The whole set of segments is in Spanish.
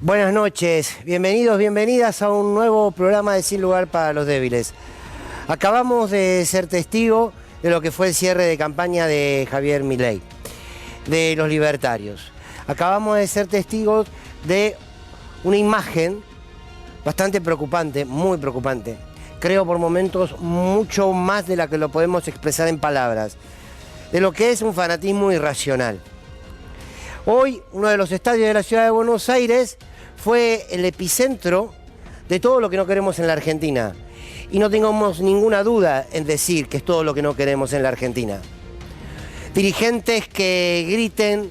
Buenas noches, bienvenidos, bienvenidas a un nuevo programa de Sin Lugar para los Débiles. Acabamos de ser testigos de lo que fue el cierre de campaña de Javier Milei, de los libertarios. Acabamos de ser testigos de una imagen bastante preocupante, muy preocupante. Creo por momentos mucho más de la que lo podemos expresar en palabras, de lo que es un fanatismo irracional. Hoy, uno de los estadios de la ciudad de Buenos Aires fue el epicentro de todo lo que no queremos en la Argentina. Y no tengamos ninguna duda en decir que es todo lo que no queremos en la Argentina. Dirigentes que griten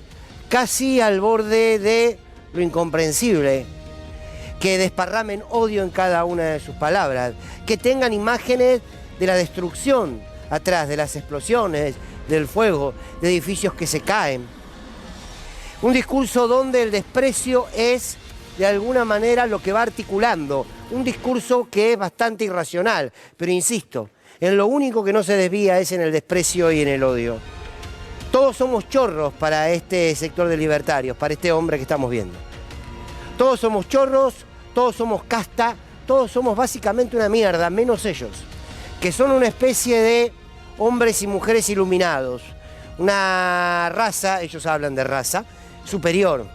casi al borde de lo incomprensible, que desparramen odio en cada una de sus palabras, que tengan imágenes de la destrucción atrás, de las explosiones, del fuego, de edificios que se caen. Un discurso donde el desprecio es, de alguna manera, lo que va articulando. Un discurso que es bastante irracional, pero insisto, en lo único que no se desvía es en el desprecio y en el odio. Todos somos chorros para este sector de libertarios, para este hombre que estamos viendo. Todos somos chorros, todos somos casta, todos somos básicamente una mierda, menos ellos, que son una especie de hombres y mujeres iluminados. Una raza, ellos hablan de raza, superior,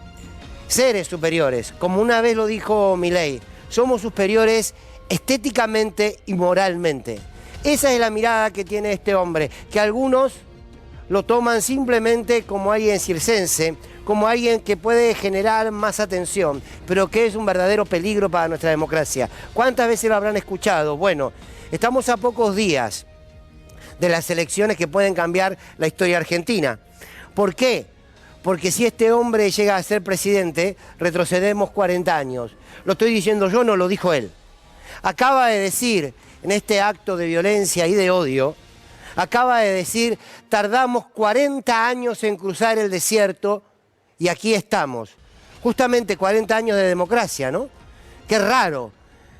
seres superiores, como una vez lo dijo Milei, somos superiores estéticamente y moralmente. Esa es la mirada que tiene este hombre, que algunos lo toman simplemente como alguien circense, como alguien que puede generar más atención, pero que es un verdadero peligro para nuestra democracia. ¿Cuántas veces lo habrán escuchado? Bueno, estamos a pocos días de las elecciones que pueden cambiar la historia argentina. ¿Por qué? Porque si este hombre llega a ser presidente, retrocedemos 40 años. Lo estoy diciendo yo, no lo dijo él. Acaba de decir, en este acto de violencia y de odio, acaba de decir, tardamos 40 años en cruzar el desierto y aquí estamos. Justamente 40 años de democracia, ¿no? Qué raro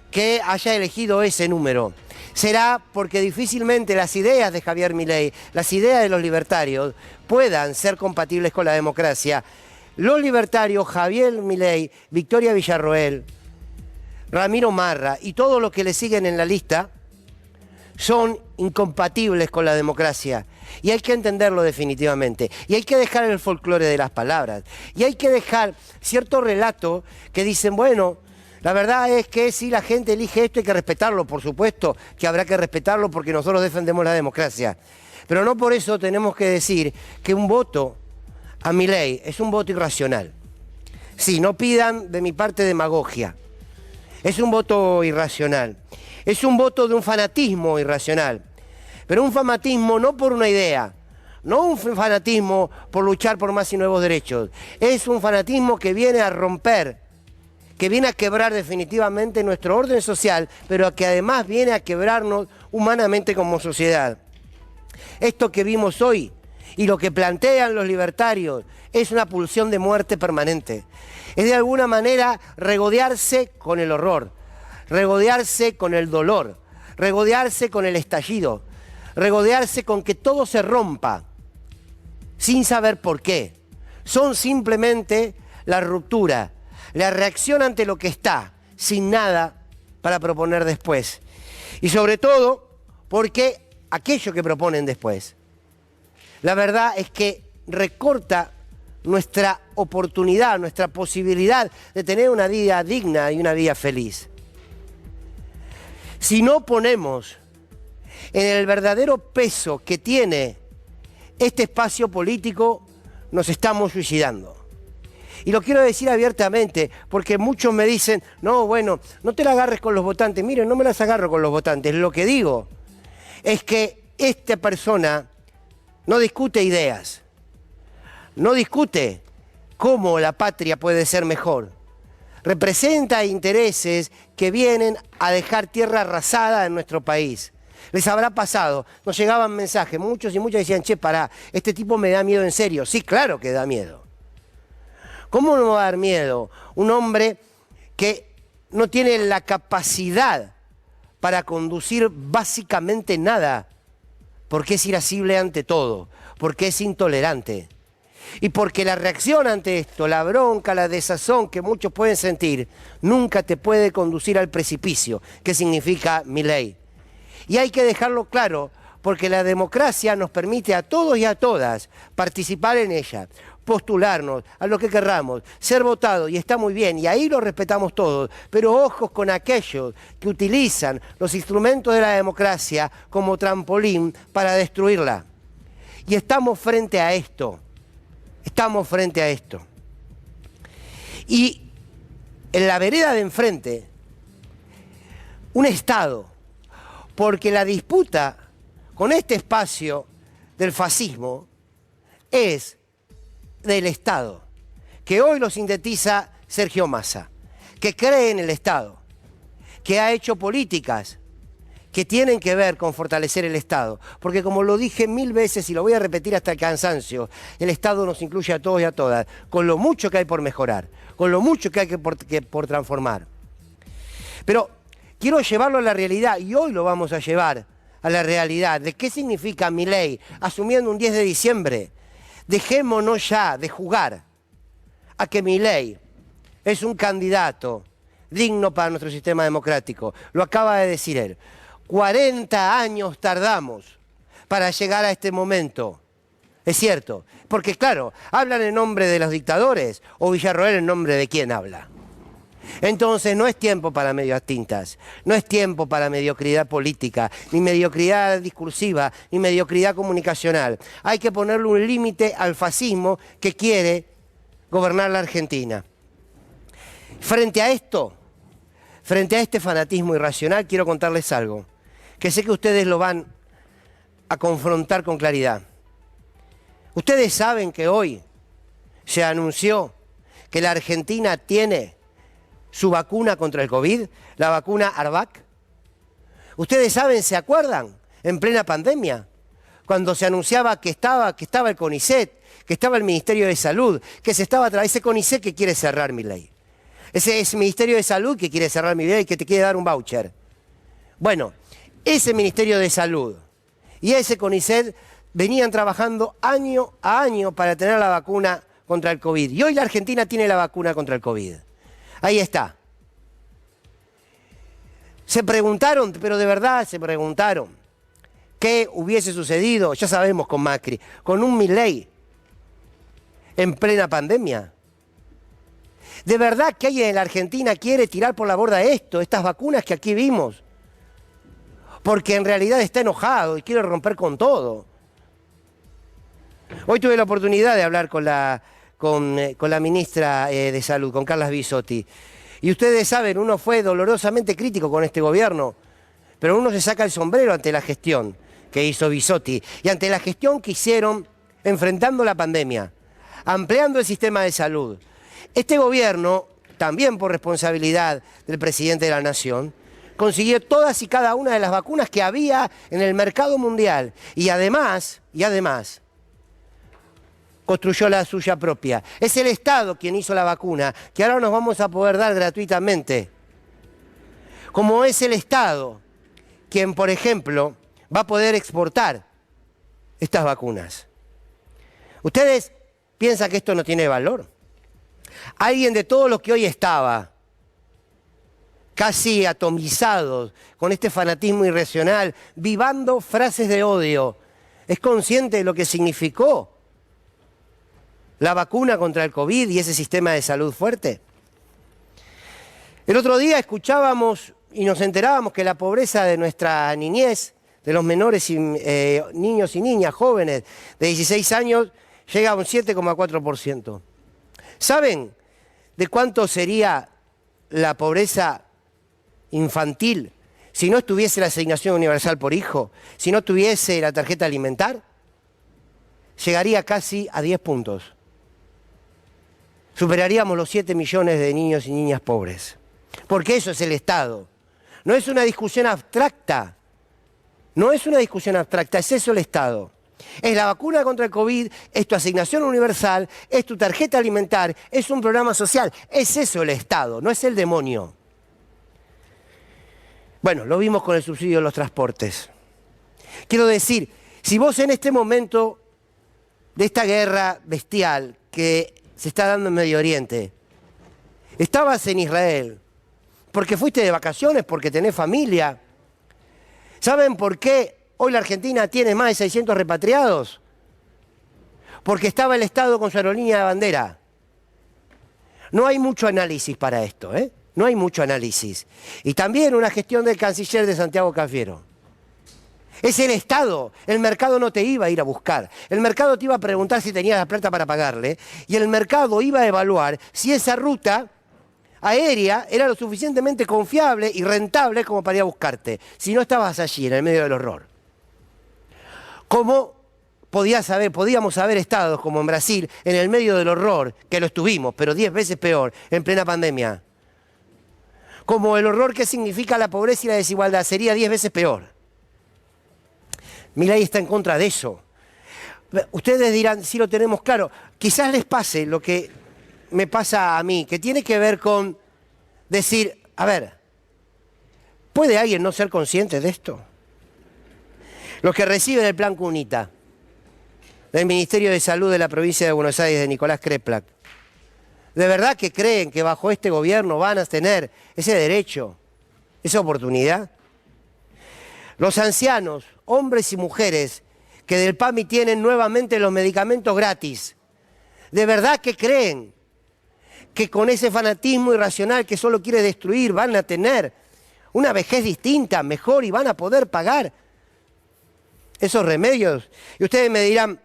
que haya elegido ese número. Será porque difícilmente las ideas de Javier Milei, las ideas de los libertarios, puedan ser compatibles con la democracia. Los libertarios, Javier Milei, Victoria Villarroel, Ramiro Marra y todos los que le siguen en la lista son incompatibles con la democracia. Y hay que entenderlo definitivamente. Y hay que dejar el folclore de las palabras. Y hay que dejar cierto relato que dicen, bueno, la verdad es que si la gente elige esto hay que respetarlo, por supuesto que habrá que respetarlo porque nosotros defendemos la democracia. Pero no por eso tenemos que decir que un voto a Milei es un voto irracional. Sí, no pidan de mi parte demagogia. Es un voto irracional. Es un voto de un fanatismo irracional. Pero un fanatismo no por una idea, no un fanatismo por luchar por más y nuevos derechos. Es un fanatismo que viene a romper, que viene a quebrar definitivamente nuestro orden social, pero que además viene a quebrarnos humanamente como sociedad. Esto que vimos hoy y lo que plantean los libertarios es una pulsión de muerte permanente. Es de alguna manera regodearse con el horror, regodearse con el dolor, regodearse con el estallido, regodearse con que todo se rompa sin saber por qué. Son simplemente la ruptura, la reacción ante lo que está, sin nada para proponer después. Y sobre todo, porque aquello que proponen después, la verdad es que recorta nuestra oportunidad, nuestra posibilidad de tener una vida digna y una vida feliz. Si no ponemos en el verdadero peso que tiene este espacio político, nos estamos suicidando. Y lo quiero decir abiertamente, porque muchos me dicen, no, bueno, no te la agarres con los votantes. Miren, no me las agarro con los votantes. Lo que digo es que esta persona no discute ideas, no discute cómo la patria puede ser mejor. Representa intereses que vienen a dejar tierra arrasada en nuestro país. Les habrá pasado, nos llegaban mensajes, muchos y muchas decían, che, pará, este tipo me da miedo en serio. Sí, claro que da miedo. ¿Cómo no va a dar miedo un hombre que no tiene la capacidad para conducir básicamente nada? Porque es irascible ante todo, porque es intolerante. Y porque la reacción ante esto, la bronca, la desazón que muchos pueden sentir, nunca te puede conducir al precipicio, que significa Milei. Y hay que dejarlo claro, porque la democracia nos permite a todos y a todas participar en ella, postularnos a lo que querramos, ser votados, y está muy bien, y ahí lo respetamos todos, pero ojos con aquellos que utilizan los instrumentos de la democracia como trampolín para destruirla. Y estamos frente a esto. Estamos frente a esto. Y en la vereda de enfrente, un Estado, porque la disputa con este espacio del fascismo es del Estado, que hoy lo sintetiza Sergio Massa, que cree en el Estado, que ha hecho políticas que tienen que ver con fortalecer el Estado. Porque como lo dije 1000 veces y lo voy a repetir hasta el cansancio, el Estado nos incluye a todos y a todas, con lo mucho que hay por mejorar, con lo mucho que hay por transformar. Pero quiero llevarlo a la realidad, y hoy lo vamos a llevar a la realidad, de qué significa Milei asumiendo un 10 de diciembre. Dejémonos ya de jugar a que Milei es un candidato digno para nuestro sistema democrático. Lo acaba de decir él. 40 años tardamos para llegar a este momento. Es cierto, porque claro, hablan en nombre de los dictadores, o Villarroel en nombre de quién habla. Entonces no es tiempo para medias tintas, no es tiempo para mediocridad política, ni mediocridad discursiva, ni mediocridad comunicacional. Hay que ponerle un límite al fascismo que quiere gobernar la Argentina. Frente a esto, frente a este fanatismo irracional, quiero contarles algo, que sé que ustedes lo van a confrontar con claridad. Ustedes saben que hoy se anunció que la Argentina tiene su vacuna contra el COVID, la vacuna Arvac. Ustedes saben, ¿se acuerdan? En plena pandemia, cuando se anunciaba que estaba el CONICET, que estaba el Ministerio de Salud, que se estaba ese CONICET que quiere cerrar Milei. Ese Ministerio de Salud que quiere cerrar Milei y que te quiere dar un voucher. Bueno, ese Ministerio de Salud y ese CONICET venían trabajando año a año para tener la vacuna contra el COVID. Y hoy la Argentina tiene la vacuna contra el COVID. Ahí está. Se preguntaron, pero de verdad se preguntaron, ¿qué hubiese sucedido? Ya sabemos con Macri, con un Milei en plena pandemia. ¿De verdad que alguien en la Argentina quiere tirar por la borda esto, estas vacunas que aquí vimos? Porque en realidad está enojado y quiere romper con todo. Hoy tuve la oportunidad de hablar con la ministra de Salud, con Carla Bisotti. Y ustedes saben, uno fue dolorosamente crítico con este gobierno, pero uno se saca el sombrero ante la gestión que hizo Bisotti y ante la gestión que hicieron enfrentando la pandemia, ampliando el sistema de salud. Este gobierno, también por responsabilidad del presidente de la Nación, consiguió todas y cada una de las vacunas que había en el mercado mundial y además, construyó la suya propia. Es el Estado quien hizo la vacuna, que ahora nos vamos a poder dar gratuitamente. Como es el Estado quien, por ejemplo, va a poder exportar estas vacunas. ¿Ustedes piensan que esto no tiene valor? Alguien de todos los que hoy estaba casi atomizados con este fanatismo irracional, vivando frases de odio, ¿es consciente de lo que significó la vacuna contra el COVID y ese sistema de salud fuerte? El otro día escuchábamos y nos enterábamos que la pobreza de nuestra niñez, de los menores niños y niñas jóvenes de 16 años, llega a un 7,4%. ¿Saben de cuánto sería la pobreza infantil si no estuviese la asignación universal por hijo, si no tuviese la tarjeta alimentar? Llegaría casi a 10 puntos. Superaríamos los 7 millones de niños y niñas pobres. Porque eso es el Estado. No es una discusión abstracta. No es una discusión abstracta, es eso el Estado. Es la vacuna contra el COVID, es tu asignación universal, es tu tarjeta alimentar, es un programa social. Es eso el Estado, no es el demonio. Bueno, lo vimos con el subsidio de los transportes. Quiero decir, si vos en este momento de esta guerra bestial que se está dando en Medio Oriente. Estabas en Israel porque fuiste de vacaciones, porque tenés familia. ¿Saben por qué hoy la Argentina tiene más de 600 repatriados? Porque estaba el Estado con su aerolínea de bandera. No hay mucho análisis para esto, ¿eh? No hay mucho análisis. Y también una gestión del canciller de Santiago Cafiero. Es el Estado. El mercado no te iba a ir a buscar. El mercado te iba a preguntar si tenías la plata para pagarle. Y el mercado iba a evaluar si esa ruta aérea era lo suficientemente confiable y rentable como para ir a buscarte. Si no estabas allí, en el medio del horror. Como podíamos haber estado, como en Brasil, en el medio del horror, que lo estuvimos, pero 10 veces peor, en plena pandemia. Como el horror que significa la pobreza y la desigualdad, sería 10 veces peor. Milei está en contra de eso. Ustedes dirán, sí lo tenemos claro. Quizás les pase lo que me pasa a mí, que tiene que ver con decir, a ver, ¿puede alguien no ser consciente de esto? Los que reciben el plan Cunita del Ministerio de Salud de la provincia de Buenos Aires, de Nicolás Kreplak, ¿de verdad que creen que bajo este gobierno van a tener ese derecho, esa oportunidad? Los ancianos, hombres y mujeres, que del PAMI tienen nuevamente los medicamentos gratis, ¿de verdad que creen que con ese fanatismo irracional que solo quiere destruir van a tener una vejez distinta, mejor, y van a poder pagar esos remedios? Y ustedes me dirán,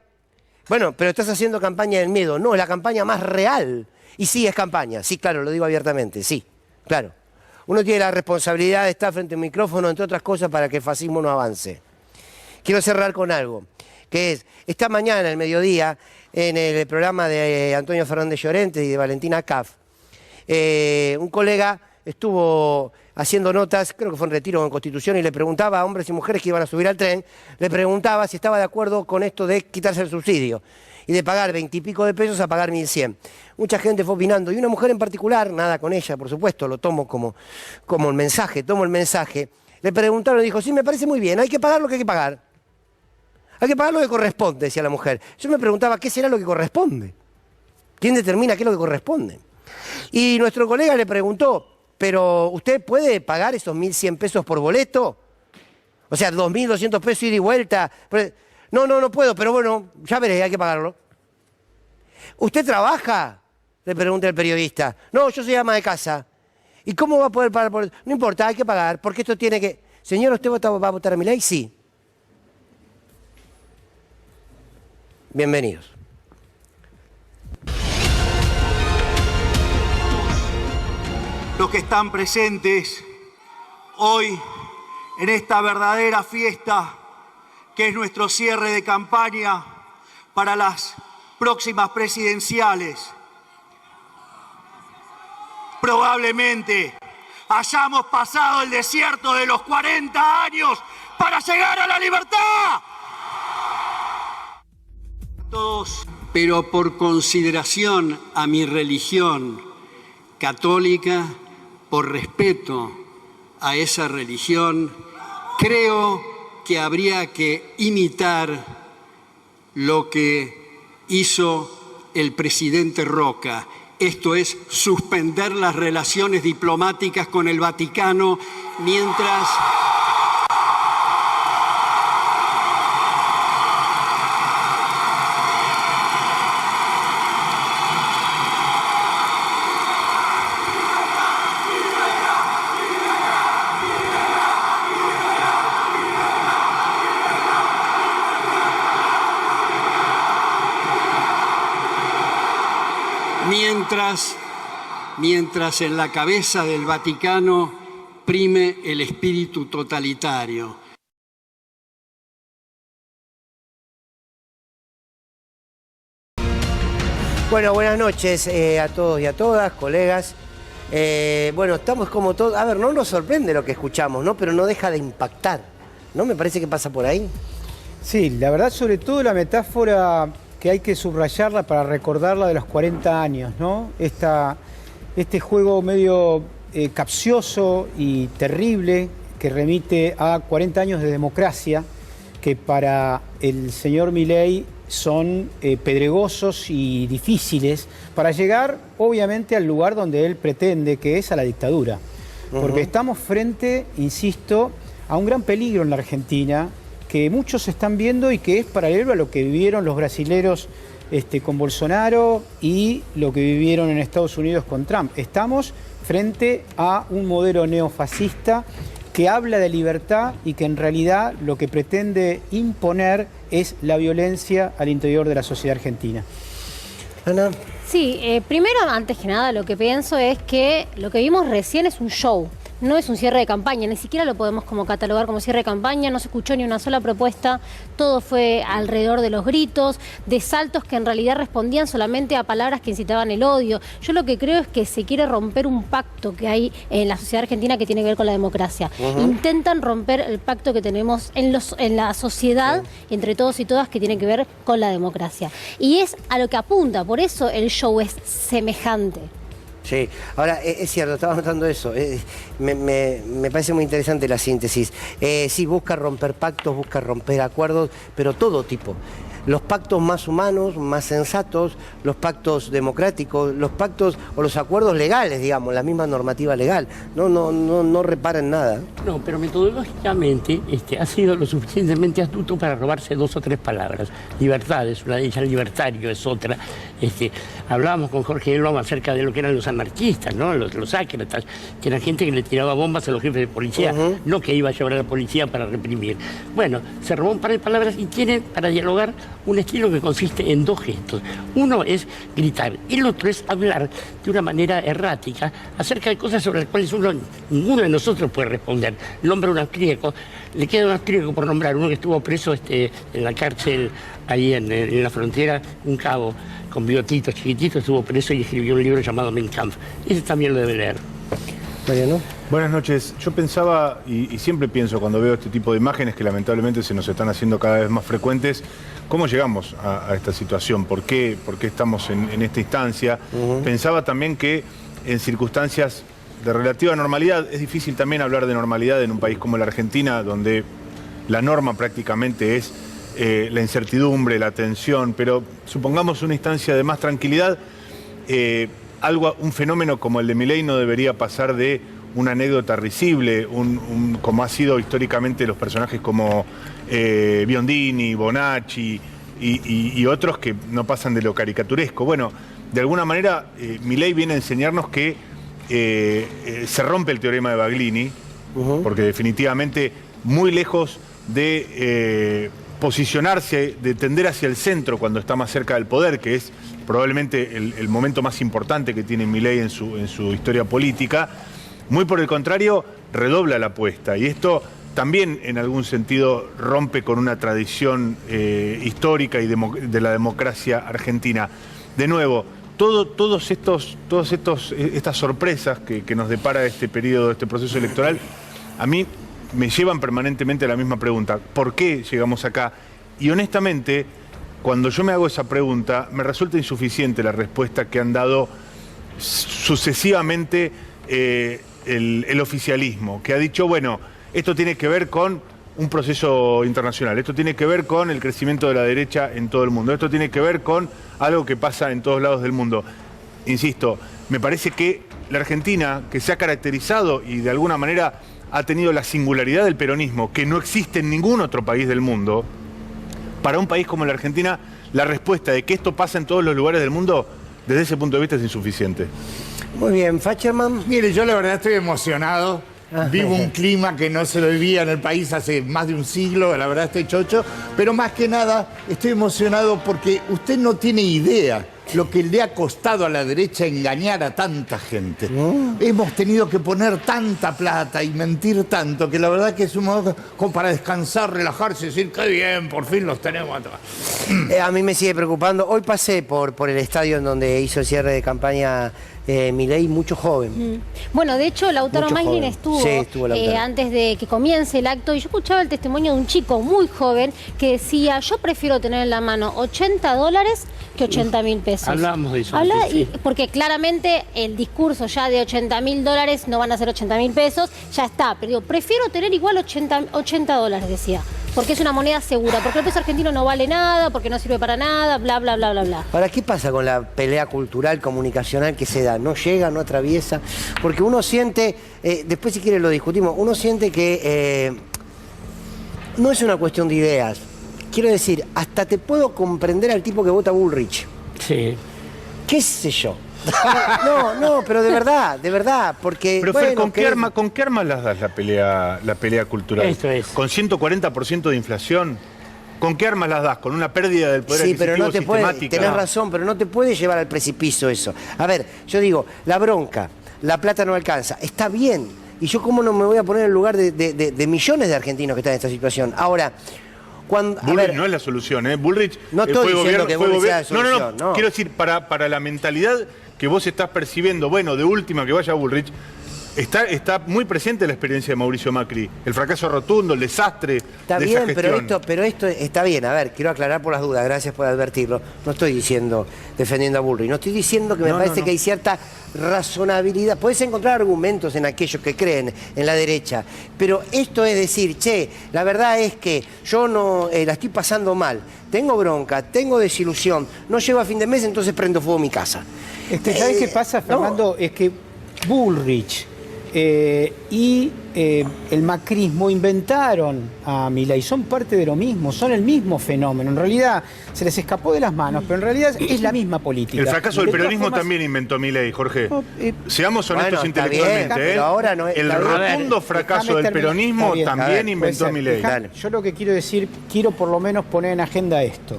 bueno, pero estás haciendo campaña del miedo. No, es la campaña más real. Y sí, es campaña. Sí, claro, lo digo abiertamente, sí, claro. Uno tiene la responsabilidad de estar frente a un micrófono, entre otras cosas, para que el fascismo no avance. Quiero cerrar con algo, que es, esta mañana, al mediodía, en el programa de Antonio Fernández Llorente y de Valentina Caf, un colega estuvo haciendo notas, creo que fue en Retiro o en Constitución, y le preguntaba a hombres y mujeres que iban a subir al tren, le preguntaba si estaba de acuerdo con esto de quitarse el subsidio y de pagar 20 y pico de pesos a pagar 1.100. Mucha gente fue opinando, y una mujer en particular, nada con ella, por supuesto, lo tomo como el mensaje, tomo el mensaje, le preguntaron y dijo, sí, me parece muy bien, hay que pagar lo que hay que pagar. Hay que pagar lo que corresponde, decía la mujer. Yo me preguntaba, ¿qué será lo que corresponde? ¿Quién determina qué es lo que corresponde? Y nuestro colega le preguntó, ¿pero usted puede pagar esos 1.100 pesos por boleto? O sea, 2.200 pesos ida y vuelta. No puedo, pero bueno, ya veré, hay que pagarlo. ¿Usted trabaja? Le pregunta el periodista. No, yo soy ama de casa. ¿Y cómo va a poder pagar por eso? No importa, hay que pagar, porque esto tiene que... Señor, ¿usted va a votar a Milei? Sí. Bienvenidos. Los que están presentes hoy en esta verdadera fiesta que es nuestro cierre de campaña para las próximas presidenciales. Probablemente hayamos pasado el desierto de los 40 años para llegar a la libertad. Todos, pero por consideración a mi religión católica, por respeto a esa religión, creo que habría que imitar lo que hizo el presidente Roca. Esto es suspender las relaciones diplomáticas con el Vaticano mientras... Mientras en la cabeza del Vaticano prime el espíritu totalitario. Bueno, buenas noches a todos y a todas, colegas. Bueno, estamos como todos... A ver, no nos sorprende lo que escuchamos, ¿no? Pero no deja de impactar, ¿no? Me parece que pasa por ahí. Sí, la verdad, sobre todo la metáfora que hay que subrayarla para recordarla de los 40 años, ¿no? Este juego medio capcioso y terrible que remite a 40 años de democracia, que para el señor Milei son pedregosos y difíciles para llegar, obviamente, al lugar donde él pretende, que es a la dictadura. Porque estamos frente, insisto, a un gran peligro en la Argentina, que muchos están viendo y que es paralelo a lo que vivieron los brasileros con Bolsonaro y lo que vivieron en Estados Unidos con Trump. Estamos frente a un modelo neofascista que habla de libertad y que en realidad lo que pretende imponer es la violencia al interior de la sociedad argentina. Ana. Sí, primero, antes que nada, lo que pienso es que lo que vimos recién es un show. No es un cierre de campaña, ni siquiera lo podemos como catalogar como cierre de campaña, no se escuchó ni una sola propuesta, todo fue alrededor de los gritos, de saltos que en realidad respondían solamente a palabras que incitaban el odio. Yo lo que creo es que se quiere romper un pacto que hay en la sociedad argentina que tiene que ver con la democracia. Intentan romper el pacto que tenemos en la sociedad, entre todos y todas, que tiene que ver con la democracia. Y es a lo que apunta, por eso el show es semejante. Sí, ahora es cierto, estaba notando eso, me parece muy interesante la síntesis. Sí, busca romper pactos, busca romper acuerdos, pero todo tipo. Los pactos más humanos, más sensatos, los pactos democráticos, los pactos o los acuerdos legales, digamos, la misma normativa legal. No reparan nada. No, pero metodológicamente ha sido lo suficientemente astuto para robarse 2 o 3 palabras. Libertad es una de ellas, libertario es otra. Hablábamos con Jorge Loma acerca de lo que eran los anarquistas, ¿no? Los ácratas, que eran gente que le tiraba bombas a los jefes de policía, no que iba a llevar a la policía para reprimir. Bueno, se robó un par de palabras y tienen para dialogar un estilo que consiste en 2 gestos. Uno es gritar y el otro es hablar de una manera errática acerca de cosas sobre las cuales ninguno de nosotros puede responder. Nombra un austríaco, le queda un austríaco por nombrar, uno que estuvo preso en la cárcel ahí en la frontera, un cabo con bigotitos chiquititos, estuvo preso y escribió un libro llamado Mein Kampf. Ese también lo debe leer. Mariano. Buenas noches. Yo pensaba, y siempre pienso cuando veo este tipo de imágenes que lamentablemente se nos están haciendo cada vez más frecuentes, ¿cómo llegamos a esta situación? ¿Por qué estamos en esta instancia? Pensaba también que en circunstancias de relativa normalidad, es difícil también hablar de normalidad en un país como la Argentina, donde la norma prácticamente es la incertidumbre, la tensión, pero supongamos una instancia de más tranquilidad, un fenómeno como el de Milei no debería pasar de una anécdota risible, como ha sido históricamente los personajes como Biondini, Bonacci y otros que no pasan de lo caricaturesco. Bueno, de alguna manera Milei viene a enseñarnos que se rompe el teorema de Baglini, porque definitivamente muy lejos de posicionarse, de tender hacia el centro cuando está más cerca del poder, que es probablemente el momento más importante que tiene Milei en su historia política, muy por el contrario, redobla la apuesta. Y esto también en algún sentido rompe con una tradición histórica y de la democracia argentina. De nuevo, todas estas sorpresas que nos depara este periodo, este proceso electoral, a mí me llevan permanentemente a la misma pregunta. ¿Por qué llegamos acá? Y honestamente, cuando yo me hago esa pregunta, me resulta insuficiente la respuesta que han dado sucesivamente el oficialismo, que ha dicho, bueno, esto tiene que ver con un proceso internacional, esto tiene que ver con el crecimiento de la derecha en todo el mundo, esto tiene que ver con algo que pasa en todos lados del mundo. Insisto, me parece que la Argentina, que se ha caracterizado y de alguna manera ha tenido la singularidad del peronismo, que no existe en ningún otro país del mundo, para un país como la Argentina, la respuesta de que esto pasa en todos los lugares del mundo, desde ese punto de vista es insuficiente. Muy bien, Facherman. Mire, yo la verdad estoy emocionado. Vivo un clima que no se lo vivía en el país hace más de un siglo, la verdad estoy chocho, pero más que nada estoy emocionado porque usted no tiene idea lo que le ha costado a la derecha engañar a tanta gente. Hemos tenido que poner tanta plata y mentir tanto que la verdad que es un modo como para descansar, relajarse y decir, qué bien, por fin los tenemos atrás. A mí me sigue preocupando. Hoy pasé por el estadio en donde hizo el cierre de campaña Milei, mucho joven. Bueno, de hecho, Lautaro Maglin estuvo, antes de que comience el acto, y yo escuchaba el testimonio de un chico muy joven que decía, yo prefiero tener en la mano $80 que 80.000 pesos. Hablamos de eso. Porque claramente el discurso ya de $80.000 no van a ser 80.000 pesos, ya está. Pero digo, prefiero tener igual $80, decía. porque es una moneda segura, porque el peso argentino no vale nada, porque no sirve para nada, bla, bla, bla, bla, bla. Ahora, ¿qué pasa con la pelea cultural, comunicacional que se da? No llega, no atraviesa, porque uno siente, después si quiere lo discutimos, uno siente que no es una cuestión de ideas. Quiero decir, hasta te puedo comprender al tipo que vota Bullrich. Sí. ¿Qué sé yo? No, pero de verdad, porque... Pero bueno, Fer, ¿con qué armas las das la pelea cultural? Esto es. ¿Con 140% de inflación? ¿Con qué armas las das? ¿Con una pérdida del poder sí, pero adquisitivo no te puede, sistemática? tenés razón, pero no te puede llevar al precipicio eso. A ver, yo digo, la bronca, la plata no alcanza, está bien. Y yo cómo no me voy a poner en el lugar de millones de argentinos que están en esta situación. Ahora... Bullrich no es la solución, ¿eh? Bullrich no estoy diciendo que Bullrich sea la solución. No. Quiero decir, para la mentalidad que vos estás percibiendo, bueno, de última que vaya Bullrich, está muy presente la experiencia de Mauricio Macri, el fracaso rotundo, el desastre está de bien, esa gestión. pero esto está bien. A ver, quiero aclarar por las dudas, gracias por advertirlo. No estoy diciendo defendiendo a Bullrich, no estoy diciendo que me parece que hay cierta razonabilidad. Podés encontrar argumentos en aquellos que creen en la derecha, pero esto es decir, che, la verdad es que yo no la estoy pasando mal, tengo bronca, tengo desilusión, no llego a fin de mes, entonces prendo fuego a mi casa. ¿Sabés qué pasa, Fernando? Es que Bullrich y el macrismo inventaron a Milei, son parte de lo mismo, son el mismo fenómeno. En realidad se les escapó de las manos, pero en realidad es la misma política. El fracaso del peronismo formas, también inventó Milei, Jorge. Seamos honestos intelectualmente. Bien, pero ahora no es, el rotundo fracaso del peronismo también inventó Milei. Yo lo que quiero decir, quiero por lo menos poner en agenda esto.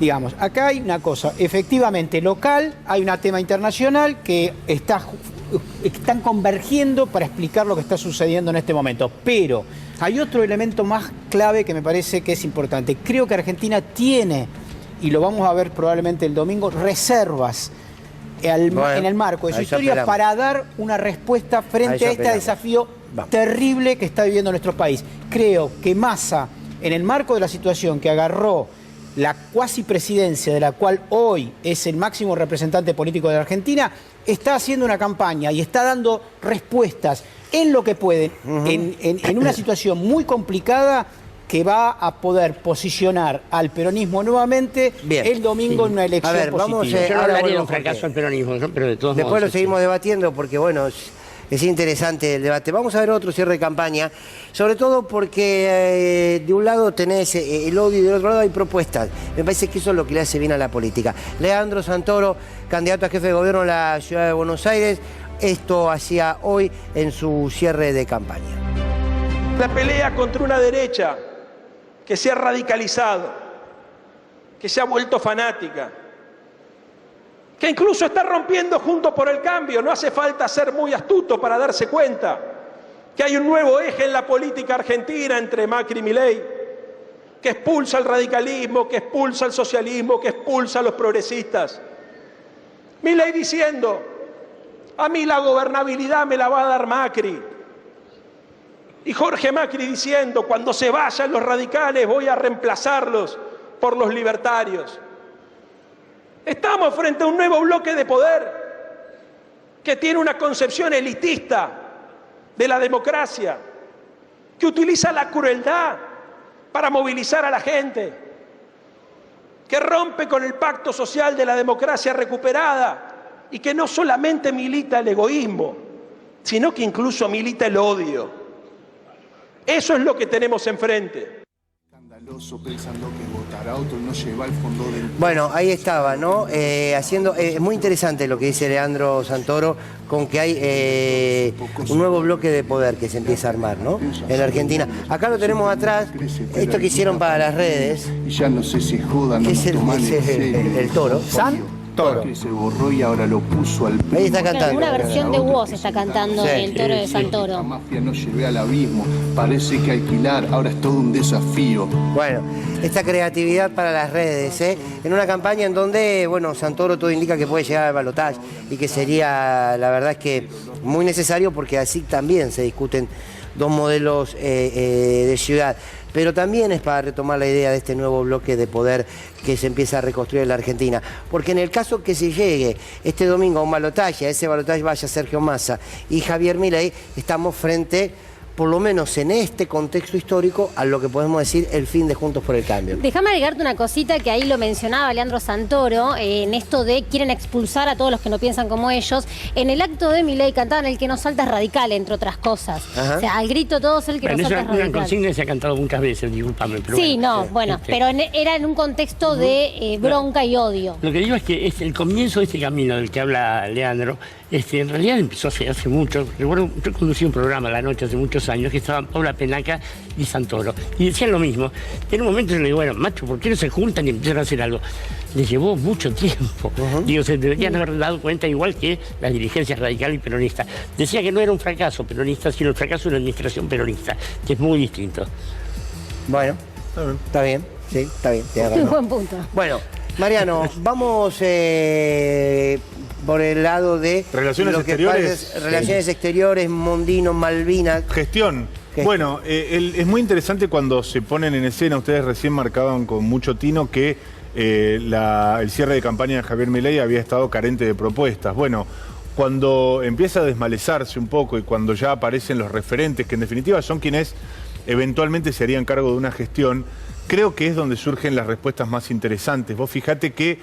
Digamos, acá hay una cosa, efectivamente local, hay un tema internacional que están convergiendo para explicar lo que está sucediendo en este momento. Pero hay otro elemento más clave que me parece que es importante. Creo que Argentina tiene, y lo vamos a ver probablemente el domingo, reservas en el marco de su historia para dar una respuesta frente a este desafío terrible que está viviendo nuestro país. Creo que Massa, en el marco de la situación que agarró la cuasi presidencia de la cual hoy es el máximo representante político de la Argentina, está haciendo una campaña y está dando respuestas en lo que puede, en una situación muy complicada que va a poder posicionar al peronismo nuevamente el domingo en una elección positiva. Yo no hablaría de un fracaso del peronismo, pero de todos modos... Después lo seguimos debatiendo porque, bueno... Es interesante el debate. Vamos a ver otro cierre de campaña, sobre todo porque de un lado tenés el odio y del otro lado hay propuestas. Me parece que eso es lo que le hace bien a la política. Leandro Santoro, candidato a jefe de gobierno en la ciudad de Buenos Aires, esto hacía hoy en su cierre de campaña. La pelea contra una derecha que se ha radicalizado, que se ha vuelto fanática, que incluso está rompiendo Juntos por el Cambio. No hace falta ser muy astuto para darse cuenta que hay un nuevo eje en la política argentina entre Macri y Milei, que expulsa el radicalismo, que expulsa el socialismo, que expulsa a los progresistas. Milei diciendo, a mí la gobernabilidad me la va a dar Macri. Y Jorge Macri diciendo, cuando se vayan los radicales voy a reemplazarlos por los libertarios. Estamos frente a un nuevo bloque de poder que tiene una concepción elitista de la democracia, que utiliza la crueldad para movilizar a la gente, que rompe con el pacto social de la democracia recuperada y que no solamente milita el egoísmo, sino que incluso milita el odio. Eso es lo que tenemos enfrente. Bueno, ahí estaba, ¿no? Es muy interesante lo que dice Leandro Santoro, con que hay un nuevo bloque de poder que se empieza a armar, ¿no? En la Argentina. Acá lo tenemos atrás, esto que hicieron para las redes, que es el toro. Toro. Se borró y ahora lo puso al Ahí está cantando. Una versión de Woz está cantando el toro de Santoro. La mafia no llevé al abismo. Parece que alquilar ahora es todo un desafío. Bueno, esta creatividad para las redes, en una campaña en donde, bueno, Santoro todo indica que puede llegar al balotaje y que sería, la verdad es que muy necesario porque así también se discuten dos modelos de ciudad. Pero también es para retomar la idea de este nuevo bloque de poder que se empieza a reconstruir en la Argentina. Porque en el caso que se llegue este domingo a un balotaje, a ese balotaje vaya Sergio Massa y Javier Milei, estamos frente por lo menos en este contexto histórico, a lo que podemos decir el fin de Juntos por el Cambio. Déjame agregarte una cosita que ahí lo mencionaba Leandro Santoro, en esto de quieren expulsar a todos los que no piensan como ellos. En el acto de Milei cantaban el que no salta es radical, entre otras cosas. Ajá. O sea, al grito todos el que no salta es radical. Una consigna que se ha cantado muchas veces, discúlpame. Pero sí, pero era en un contexto de bronca y odio. Lo que digo es que el comienzo de este camino del que habla Leandro, en realidad empezó hace mucho. Recuerdo, yo conducí un programa a la noche hace muchos años que estaban Paula Penaca y Santoro. Y decían lo mismo. En un momento yo le digo, bueno, macho, ¿por qué no se juntan y empiezan a hacer algo? Les llevó mucho tiempo. Digo, se deberían haber dado cuenta igual que las dirigencias radicales y peronistas. Decía que no era un fracaso peronista, sino el fracaso de la administración peronista, que es muy distinto. Bueno, está bien, sí, está bien. Un buen punto. Bueno, Mariano, vamos por el lado de relaciones exteriores. Relaciones exteriores, Mondino, Malvinas. Gestión. Bueno, es muy interesante cuando se ponen en escena, ustedes recién marcaban con mucho tino que el cierre de campaña de Javier Milei había estado carente de propuestas. Bueno, cuando empieza a desmalezarse un poco y cuando ya aparecen los referentes, que en definitiva son quienes eventualmente se harían cargo de una gestión, creo que es donde surgen las respuestas más interesantes. Vos fijate que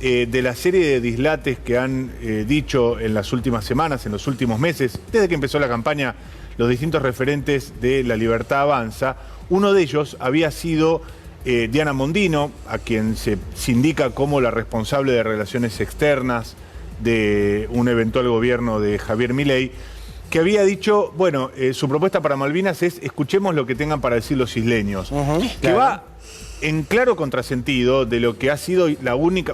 de la serie de dislates que han dicho en las últimas semanas, en los últimos meses, desde que empezó la campaña, los distintos referentes de La Libertad Avanza, uno de ellos había sido Diana Mondino, a quien se indica como la responsable de relaciones externas de un eventual gobierno de Javier Milei, que había dicho, bueno, su propuesta para Malvinas es escuchemos lo que tengan para decir los isleños, que va en claro contrasentido de lo que ha sido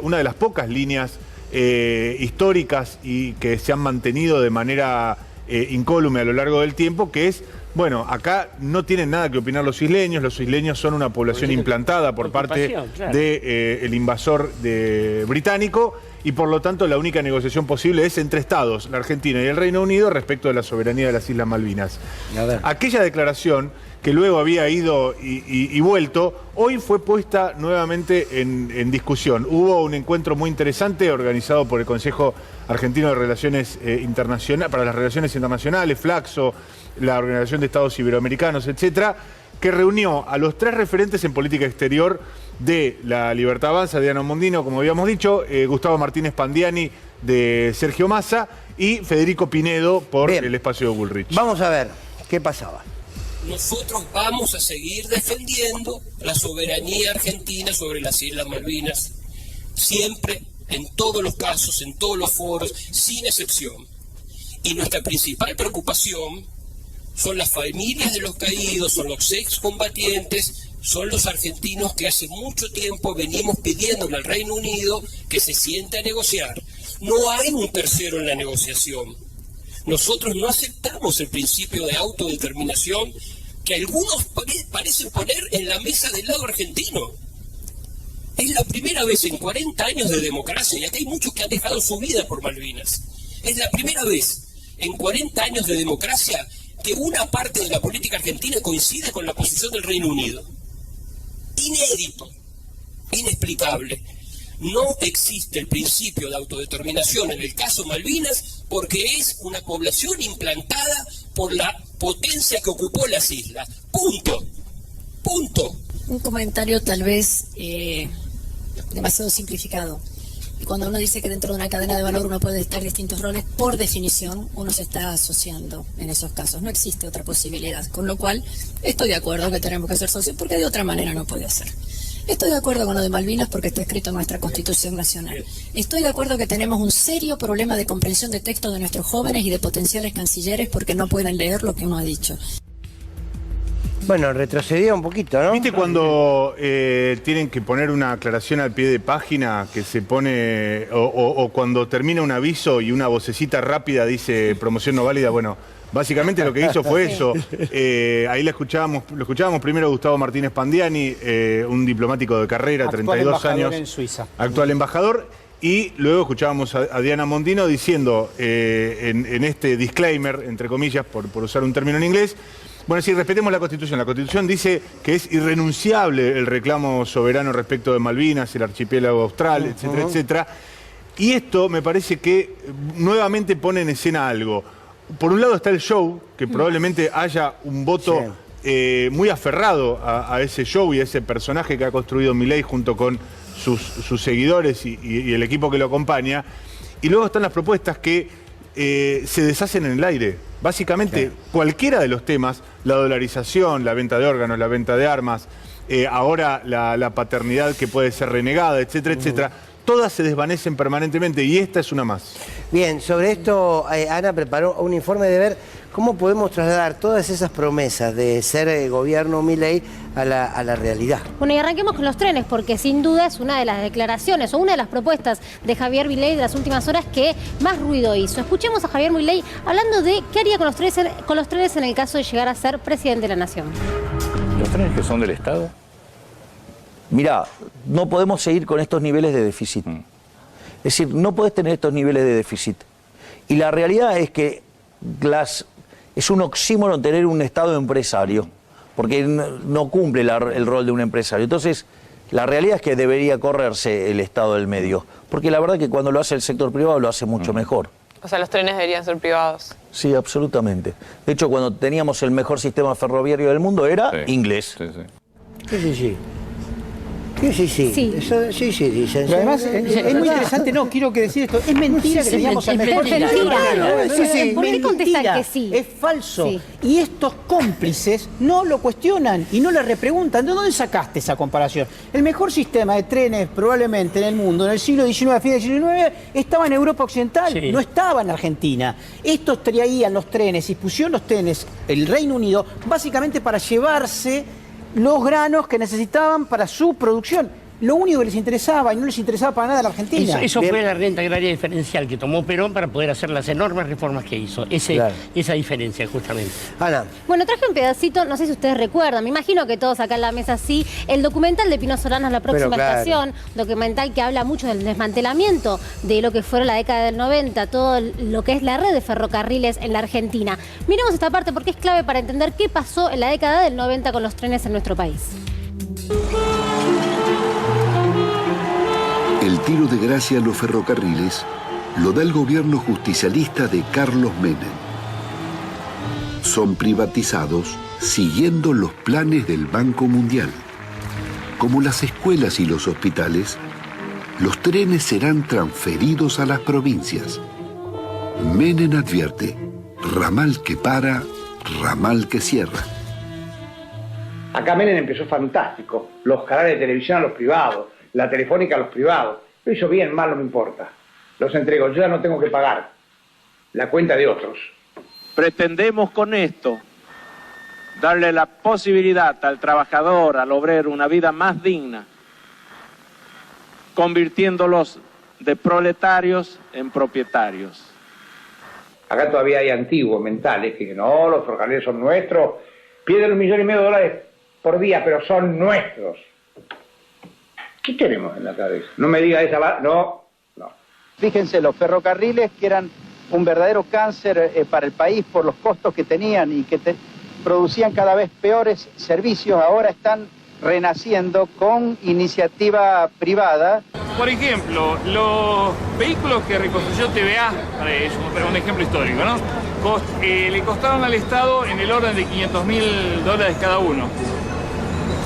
una de las pocas líneas históricas y que se han mantenido de manera incólume a lo largo del tiempo, que es, bueno, acá no tienen nada que opinar los isleños son una población implantada por parte del invasor británico, y por lo tanto la única negociación posible es entre Estados, la Argentina y el Reino Unido, respecto de la soberanía de las Islas Malvinas. Aquella declaración, que luego había ido y vuelto, hoy fue puesta nuevamente en discusión. Hubo un encuentro muy interesante organizado por el Consejo Argentino de Relaciones Internacionales, para las Relaciones Internacionales, Flaxo, la Organización de Estados Iberoamericanos, etcétera, que reunió a los 3 referentes en política exterior de La Libertad Avanza, Diana Mondino, como habíamos dicho, Gustavo Martínez Pandiani, de Sergio Massa, y Federico Pinedo por el espacio de Bullrich. Vamos a ver qué pasaba. Nosotros vamos a seguir defendiendo la soberanía argentina sobre las Islas Malvinas, siempre, en todos los casos, en todos los foros, sin excepción. Y nuestra principal preocupación son las familias de los caídos, son los excombatientes, son los argentinos que hace mucho tiempo venimos pidiéndole al Reino Unido que se siente a negociar. No hay un tercero en la negociación. Nosotros no aceptamos el principio de autodeterminación que algunos parecen poner en la mesa del lado argentino. Es la primera vez en 40 años de democracia, y acá hay muchos que han dejado su vida por Malvinas. Es la primera vez en 40 años de democracia que una parte de la política argentina coincide con la posición del Reino Unido. Inédito, inexplicable. No existe el principio de autodeterminación en el caso Malvinas porque es una población implantada por la potencia que ocupó las islas. Punto. Punto. Un comentario tal vez demasiado simplificado. Cuando uno dice que dentro de una cadena de valor uno puede estar distintos roles, por definición uno se está asociando en esos casos. No existe otra posibilidad. Con lo cual, estoy de acuerdo que tenemos que ser socios porque de otra manera no puede ser. Estoy de acuerdo con lo de Malvinas porque está escrito en nuestra Constitución Nacional. Estoy de acuerdo que tenemos un serio problema de comprensión de texto de nuestros jóvenes y de potenciales cancilleres porque no pueden leer lo que uno ha dicho. Bueno, retrocedió un poquito, ¿no? ¿Viste cuando tienen que poner una aclaración al pie de página que se pone, o cuando termina un aviso y una vocecita rápida dice promoción no válida? Bueno, básicamente lo que hizo fue eso. Ahí lo escuchábamos primero a Gustavo Martínez Pandiani, un diplomático de carrera, actual 32 años. en Suiza. Actual embajador. Y luego escuchábamos a Diana Mondino diciendo en este disclaimer, entre comillas, por usar un término en inglés, bueno, sí, respetemos la Constitución. La Constitución dice que es irrenunciable el reclamo soberano respecto de Malvinas, el archipiélago austral, etcétera, etcétera. Y esto me parece que nuevamente pone en escena algo. por un lado está el show, que probablemente haya un voto muy aferrado a ese show y a ese personaje que ha construido Milei junto con sus seguidores y el equipo que lo acompaña. Y luego están las propuestas que se deshacen en el aire. Básicamente, cualquiera de los temas, la dolarización, la venta de órganos, la venta de armas, ahora la paternidad que puede ser renegada, etcétera, etcétera, todas se desvanecen permanentemente y esta es una más. Bien, sobre esto Ana preparó un informe de ver cómo podemos trasladar todas esas promesas de ser gobierno Milei a la realidad. Bueno, y arranquemos con los trenes, porque sin duda es una de las declaraciones o una de las propuestas de Javier Milei de las últimas horas que más ruido hizo. Escuchemos a Javier Milei hablando de qué haría con los trenes en el caso de llegar a ser presidente de la nación. ¿Los trenes que son del Estado? Mirá, no podemos seguir con estos niveles de déficit. Es decir, no podés tener estos niveles de déficit. Y la realidad es que es un oxímoron tener un Estado empresario, porque no cumple el rol de un empresario. Entonces, la realidad es que debería correrse el Estado del medio, porque la verdad es que cuando lo hace el sector privado lo hace mucho mejor. O sea, los trenes deberían ser privados. Sí, absolutamente. De hecho, cuando teníamos el mejor sistema ferroviario del mundo era inglés. Sí. Dicen. Pero además es muy interesante, quiero decir esto, es mentira que teníamos al mejor sistema. ¿Por qué contestan que sí? Es falso. Y estos cómplices no lo cuestionan y no le repreguntan. ¿De dónde sacaste esa comparación? El mejor sistema de trenes probablemente en el mundo, en el siglo XIX, a fines del siglo XIX, estaba en Europa Occidental, no estaba en Argentina. Estos traían los trenes y pusieron los trenes, el Reino Unido, básicamente para llevarse los granos que necesitaban para su producción. Lo único que les interesaba y no les interesaba para nada a la Argentina. Eso fue la renta agraria diferencial que tomó Perón para poder hacer las enormes reformas que hizo. Esa diferencia, justamente. Ana. Bueno, traje un pedacito, no sé si ustedes recuerdan, me imagino que todos acá en la mesa sí, el documental de Pino Solanas, La Próxima Estación, documental que habla mucho del desmantelamiento de lo que fue la década del 90, todo lo que es la red de ferrocarriles en la Argentina. Miremos esta parte porque es clave para entender qué pasó en la década del 90 con los trenes en nuestro país. El tiro de gracia a los ferrocarriles lo da el gobierno justicialista de Carlos Menem. Son privatizados siguiendo los planes del Banco Mundial. Como las escuelas y los hospitales, los trenes serán transferidos a las provincias. Menem advierte, ramal que para, ramal que cierra. Acá Menem empezó fantástico, los canales de televisión a los privados, la telefónica a los privados. Lo hizo bien, mal no me importa. Los entrego, yo ya no tengo que pagar la cuenta de otros. Pretendemos con esto darle la posibilidad al trabajador, al obrero, una vida más digna, convirtiéndolos de proletarios en propietarios. Acá todavía hay antiguos mentales que no, los ferrocarriles son nuestros, pierden $1,5 millones por día, pero son nuestros. ¿Qué tenemos en la cabeza? No me diga esa... No. Fíjense, los ferrocarriles que eran un verdadero cáncer para el país por los costos que tenían y que producían cada vez peores servicios, ahora están renaciendo con iniciativa privada. Por ejemplo, los vehículos que reconstruyó TVA, para un ejemplo histórico, ¿no? Le costaron al Estado en el orden de $500.000 cada uno,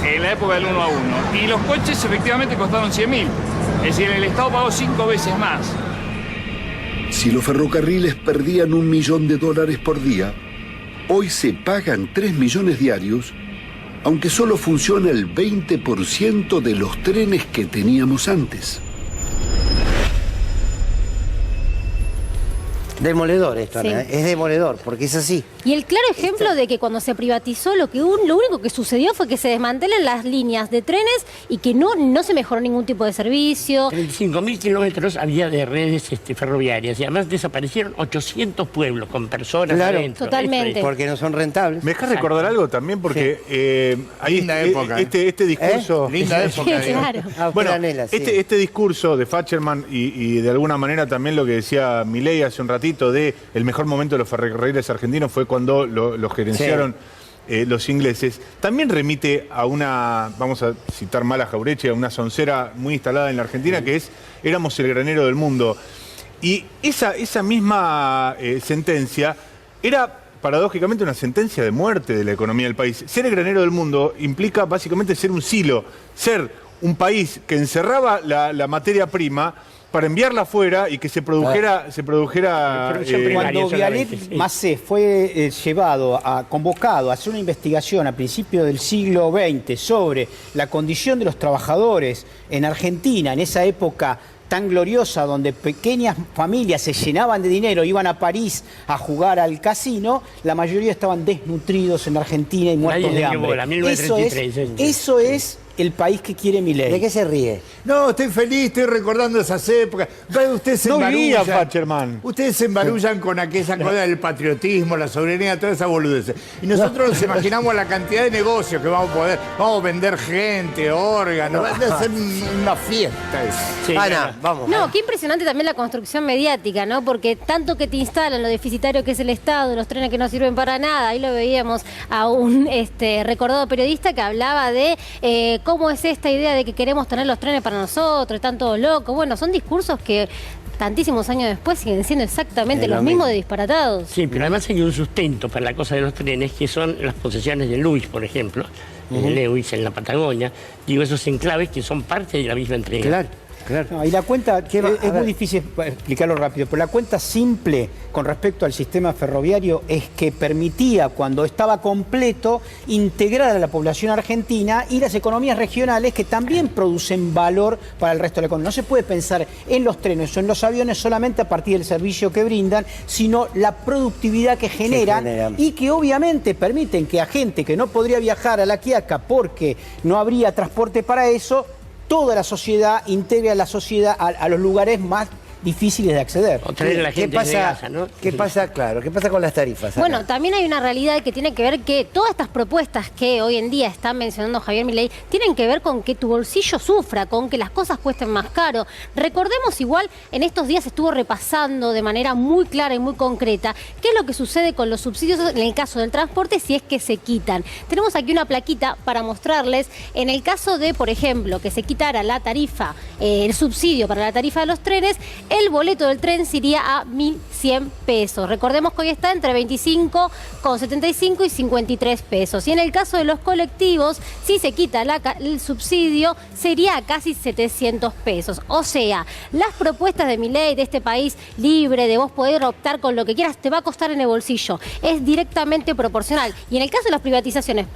en la época del 1 a 1. Y los coches efectivamente costaron 100.000. Es decir, el Estado pagó 5 veces más. Si los ferrocarriles perdían $1 millón por día, hoy se pagan 3 millones diarios, aunque solo funciona el 20% de los trenes que teníamos antes. Demoledor esto, Ana, es demoledor, porque es así. Y el claro ejemplo de que cuando se privatizó lo único que sucedió fue que se desmantelan las líneas de trenes y que no se mejoró ningún tipo de servicio. 35.000 kilómetros había de redes ferroviarias y además desaparecieron 800 pueblos con personas adentro. Totalmente. Porque no son rentables. ¿Me dejas recordar algo también? Porque ahí época. Este discurso... Linda época. Claro. Bueno, este discurso de Facherman y de alguna manera también lo que decía Milei hace un ratito de el mejor momento de los ferrocarriles argentinos fue cuando lo gerenciaron los ingleses, también remite a una, vamos a citar mal a Jauretche, a una soncera muy instalada en la Argentina que es, éramos el granero del mundo. Y esa misma sentencia era paradójicamente una sentencia de muerte de la economía del país. Ser el granero del mundo implica básicamente ser un silo, ser un país que encerraba la materia prima para enviarla afuera y que se produjera... Cuando Vialet Macé fue convocado a hacer una investigación a principios del siglo XX sobre la condición de los trabajadores en Argentina, en esa época tan gloriosa donde pequeñas familias se llenaban de dinero, iban a París a jugar al casino, la mayoría estaban desnutridos en Argentina y muertos de hambre. Eso es el país que quiere Milei. ¿De qué se ríe? No, estoy feliz, estoy recordando esas épocas. Ustedes se embarullan. Ustedes se embarullan con aquella cosa del patriotismo, la soberanía, todas esas boludeces. Y nosotros nos imaginamos la cantidad de negocios que vamos a poder. Vamos a vender gente, órganos, va a ser una fiesta eso. Sí, Ana, vamos. No, qué impresionante también la construcción mediática, ¿no? Porque tanto que te instalan lo deficitario que es el Estado, los trenes que no sirven para nada. Ahí lo veíamos a un recordado periodista que hablaba de cómo es esta idea de que queremos tener los trenes para nosotros, están todos locos. Bueno, son discursos que tantísimos años después siguen siendo exactamente los mismos de disparatados. Sí, pero además hay un sustento para la cosa de los trenes, que son las posesiones de Luis, por ejemplo, de Lewis en la Patagonia. Digo, esos enclaves que son parte de la misma entrega. Claro. No, y la cuenta, es muy difícil explicarlo rápido, pero la cuenta simple con respecto al sistema ferroviario es que permitía, cuando estaba completo, integrar a la población argentina y las economías regionales que también producen valor para el resto de la economía. No se puede pensar en los trenes o en los aviones solamente a partir del servicio que brindan, sino la productividad que generan y que obviamente permiten que a gente que no podría viajar a La Quiaca porque no habría transporte para eso, toda la sociedad integra la sociedad a los lugares más difíciles de acceder. ¿Qué pasa con las tarifas? Ana? Bueno, también hay una realidad que tiene que ver que todas estas propuestas que hoy en día está mencionando Javier Milei tienen que ver con que tu bolsillo sufra, con que las cosas cuesten más caro. Recordemos igual, en estos días estuvo repasando de manera muy clara y muy concreta qué es lo que sucede con los subsidios en el caso del transporte si es que se quitan. Tenemos aquí una plaquita para mostrarles, en el caso de, por ejemplo, que se quitara la tarifa, el subsidio para la tarifa de los trenes, el boleto del tren se iría a 1.100 pesos. Recordemos que hoy está entre 25,75 y 53 pesos. Y en el caso de los colectivos, si se quita el subsidio, sería a casi 700 pesos. O sea, las propuestas de Milei, de este país libre, de vos poder optar con lo que quieras, te va a costar en el bolsillo. Es directamente proporcional. Y en el caso de las privatizaciones,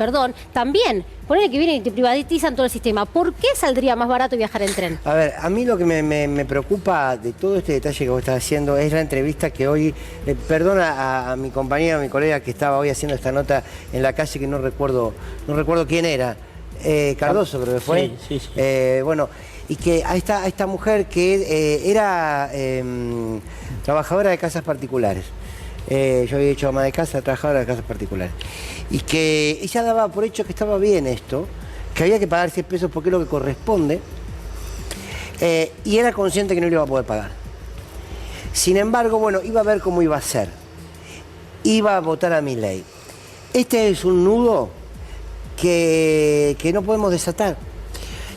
también, ponele que vienen y te privatizan todo el sistema. ¿Por qué saldría más barato viajar en tren? A ver, a mí lo que me preocupa de todo este detalle que vos estás haciendo es la entrevista que hoy, perdona a mi compañero, a mi colega que estaba hoy haciendo esta nota en la calle, que no recuerdo quién era, Cardoso creo que fue. Sí. Bueno, y que a esta mujer que era trabajadora de casas particulares. Yo había hecho ama de casa, trabajadora de casas particulares. Y que ella daba por hecho que estaba bien esto, que había que pagar 100 pesos porque es lo que corresponde, y era consciente que no lo iba a poder pagar. Sin embargo, bueno, iba a ver cómo iba a ser. Iba a votar a Milei. Este es un nudo que no podemos desatar.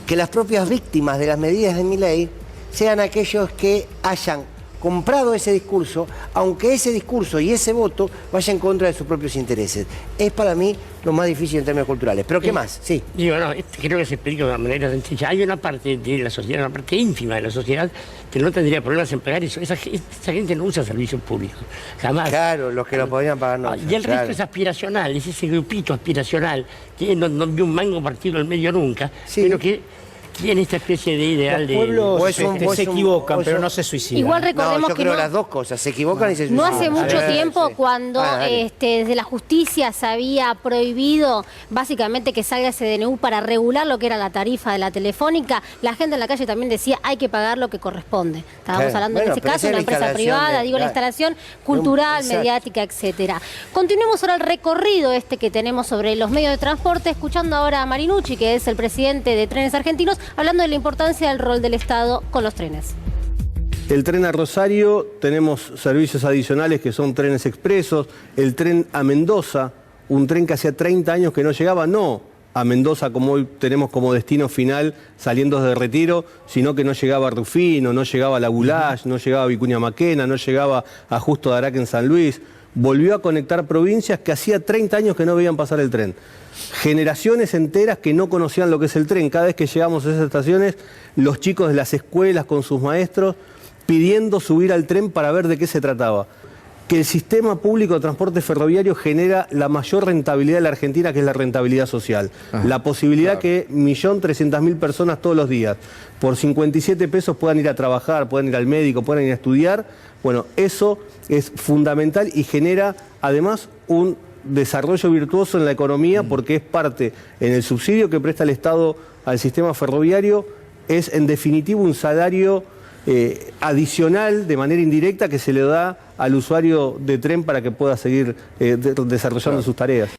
Que las propias víctimas de las medidas de Milei sean aquellos que hayan comprado ese discurso, aunque ese discurso y ese voto vaya en contra de sus propios intereses. Es para mí lo más difícil en términos culturales. ¿Pero qué más? Sí. Digo, no, creo que se explica de una manera sencilla. Hay una parte de la sociedad, una parte ínfima de la sociedad que no tendría problemas en pagar eso. Esa gente no usa servicios públicos. Jamás. Claro, los que lo podrían pagar no. Y el resto es aspiracional, es ese grupito aspiracional que no vio un mango partido al medio nunca, pero que tiene esta especie de ideal de... Los pueblos se equivocan, pero no se suicidan. Igual recordemos yo creo las dos cosas, se equivocan y se suicidan. No hace mucho tiempo cuando desde la justicia se había prohibido básicamente que salga ese DNU para regular lo que era la tarifa de la telefónica, la gente en la calle también decía hay que pagar lo que corresponde. Estábamos hablando en ese caso de una empresa privada, la instalación cultural, mediática, etcétera. Continuemos ahora el recorrido que tenemos sobre los medios de transporte, escuchando ahora a Marinucci, que es el presidente de Trenes Argentinos, hablando de la importancia del rol del Estado con los trenes. El tren a Rosario, tenemos servicios adicionales que son trenes expresos, el tren a Mendoza, un tren que hacía 30 años que no llegaba, no a Mendoza como hoy tenemos como destino final saliendo de Retiro, sino que no llegaba a Rufino, no llegaba a La Goulash, no llegaba a Vicuña Maquena, no llegaba a Justo de Araque en San Luis. volvió a conectar provincias que hacía 30 años que no veían pasar el tren. Generaciones enteras que no conocían lo que es el tren. Cada vez que llegamos a esas estaciones, los chicos de las escuelas con sus maestros pidiendo subir al tren para ver de qué se trataba. Que el sistema público de transporte ferroviario genera la mayor rentabilidad de la Argentina, que es la rentabilidad social. La posibilidad que 1.300.000 personas todos los días, por 57 pesos puedan ir a trabajar, puedan ir al médico, puedan ir a estudiar. Bueno, eso es fundamental y genera además un desarrollo virtuoso en la economía, porque es parte en el subsidio que presta el Estado al sistema ferroviario, es en definitiva un salario adicional de manera indirecta que se le da al usuario de tren para que pueda seguir desarrollando sus tareas.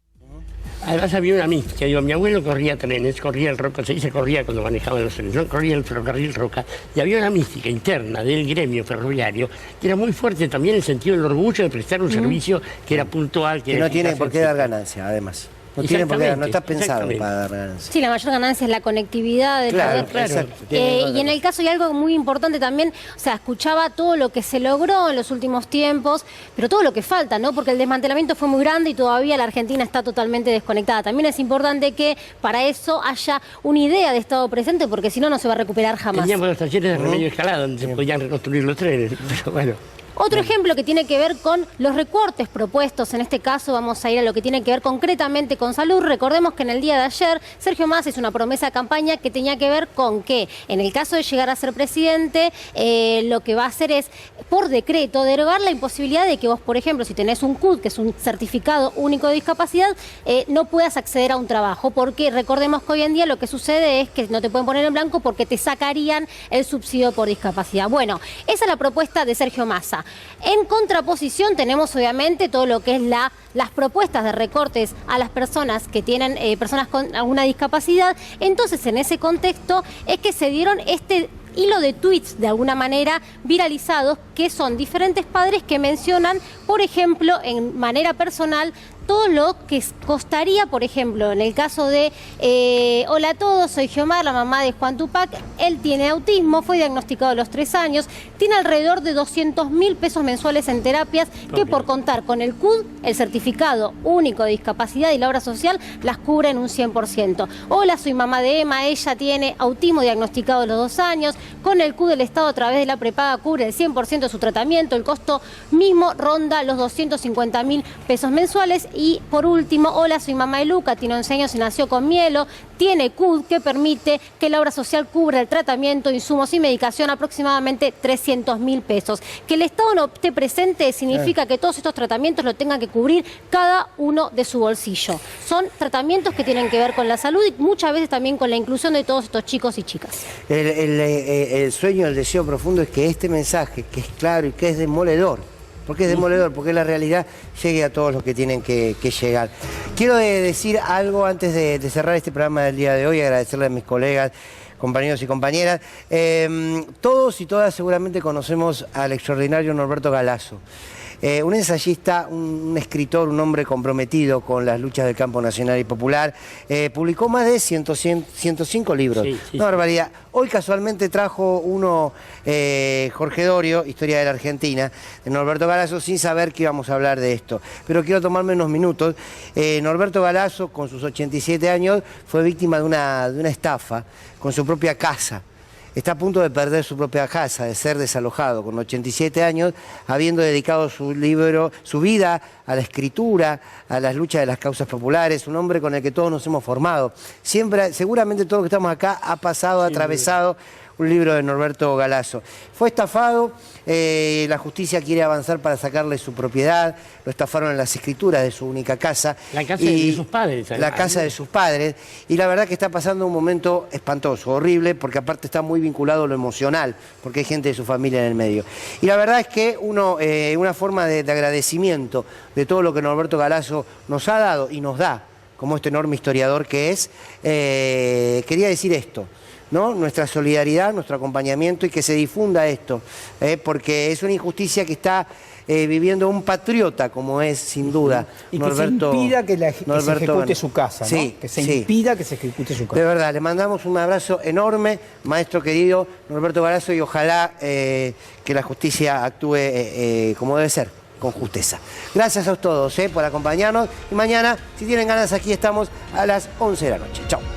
Además había una mística, digo, mi abuelo corría trenes, corría el Roca, se dice corría cuando manejaban los trenes, no corría el ferrocarril Roca, y había una mística interna del gremio ferroviario que era muy fuerte también en el sentido del orgullo de prestar un servicio que era puntual, que no tiene por qué dar ganancia, además. No tiene por qué, no está pensado para dar ganancia. Sí, la mayor ganancia es la conectividad del poder. Claro. Y en el caso hay algo muy importante también, o sea, escuchaba todo lo que se logró en los últimos tiempos, pero todo lo que falta, ¿no? Porque el desmantelamiento fue muy grande y todavía la Argentina está totalmente desconectada. También es importante que para eso haya una idea de Estado presente, porque si no, no se va a recuperar jamás. Teníamos los talleres de Remedio Escalada donde se podían reconstruir los trenes, pero bueno. Otro ejemplo que tiene que ver con los recortes propuestos, en este caso vamos a ir a lo que tiene que ver concretamente con salud. Recordemos que en el día de ayer Sergio Massa hizo una promesa de campaña que tenía que ver con que en el caso de llegar a ser presidente, lo que va a hacer es, por decreto, derogar la imposibilidad de que vos, por ejemplo, si tenés un CUD, que es un certificado único de discapacidad, no puedas acceder a un trabajo, porque recordemos que hoy en día lo que sucede es que no te pueden poner en blanco porque te sacarían el subsidio por discapacidad. Bueno, esa es la propuesta de Sergio Massa. En contraposición tenemos obviamente todo lo que es las propuestas de recortes a las personas que tienen personas con alguna discapacidad. Entonces, en ese contexto es que se dieron este hilo de tweets de alguna manera viralizados, que son diferentes padres que mencionan, por ejemplo, en manera personal, todo lo que costaría, por ejemplo, en el caso de hola a todos, soy Giomar, la mamá de Juan Tupac, él tiene autismo, fue diagnosticado a los 3 años, tiene alrededor de 200.000 pesos mensuales en terapias que por contar con el CUD, el certificado único de discapacidad y la obra social, las cubre en un 100%. Hola, soy mamá de Emma, ella tiene autismo diagnosticado a los 2 años, con el CUD el Estado a través de la prepaga cubre el 100% de su tratamiento, el costo mismo ronda los 250.000 pesos mensuales. Y por último, hola, soy mamá de Luca, tiene 11 años y nació con mielo, tiene CUD que permite que la obra social cubra el tratamiento, insumos y medicación aproximadamente 300.000 pesos. Que el Estado no esté presente significa que todos estos tratamientos lo tengan que cubrir cada uno de su bolsillo. Son tratamientos que tienen que ver con la salud y muchas veces también con la inclusión de todos estos chicos y chicas. El sueño, el deseo profundo es que este mensaje, que es claro y que es demoledor, porque es demoledor, porque la realidad llegue a todos los que tienen que llegar. Quiero decir algo antes de cerrar este programa del día de hoy, agradecerle a mis colegas, compañeros y compañeras. Todos y todas seguramente conocemos al extraordinario Norberto Galazo. Un ensayista, un escritor, un hombre comprometido con las luchas del campo nacional y popular. Publicó más de 105 libros. Sí. Una barbaridad. Hoy casualmente trajo uno Jorge Dorio, Historia de la Argentina, de Norberto Galazo, sin saber que íbamos a hablar de esto. Pero quiero tomarme unos minutos. Norberto Galazo, con sus 87 años, fue víctima de una estafa con su propia casa. Está a punto de perder su propia casa, de ser desalojado con 87 años, habiendo dedicado su vida a la escritura, a las luchas de las causas populares, un hombre con el que todos nos hemos formado. Seguramente todos los que estamos acá ha pasado, ha atravesado un libro de Norberto Galazo. Fue estafado, la justicia quiere avanzar para sacarle su propiedad, lo estafaron en las escrituras de su única casa. La casa de sus padres. La casa de sus padres. Y la verdad que está pasando un momento espantoso, horrible, porque aparte está muy vinculado a lo emocional, porque hay gente de su familia en el medio. Y la verdad es que una forma de agradecimiento de todo lo que Norberto Galazo nos ha dado y nos da, como este enorme historiador que es, quería decir esto, ¿no? Nuestra solidaridad, nuestro acompañamiento y que se difunda esto, porque es una injusticia que está viviendo un patriota como es, sin duda, y Norberto, que se impida que se ejecute su casa, ¿no? Sí, que se impida que se ejecute su casa. De verdad, le mandamos un abrazo enorme, maestro querido Norberto Galazo, y ojalá que la justicia actúe como debe ser. con justeza. Gracias a todos por acompañarnos y mañana, si tienen ganas, aquí estamos a las 11 de la noche. Chao.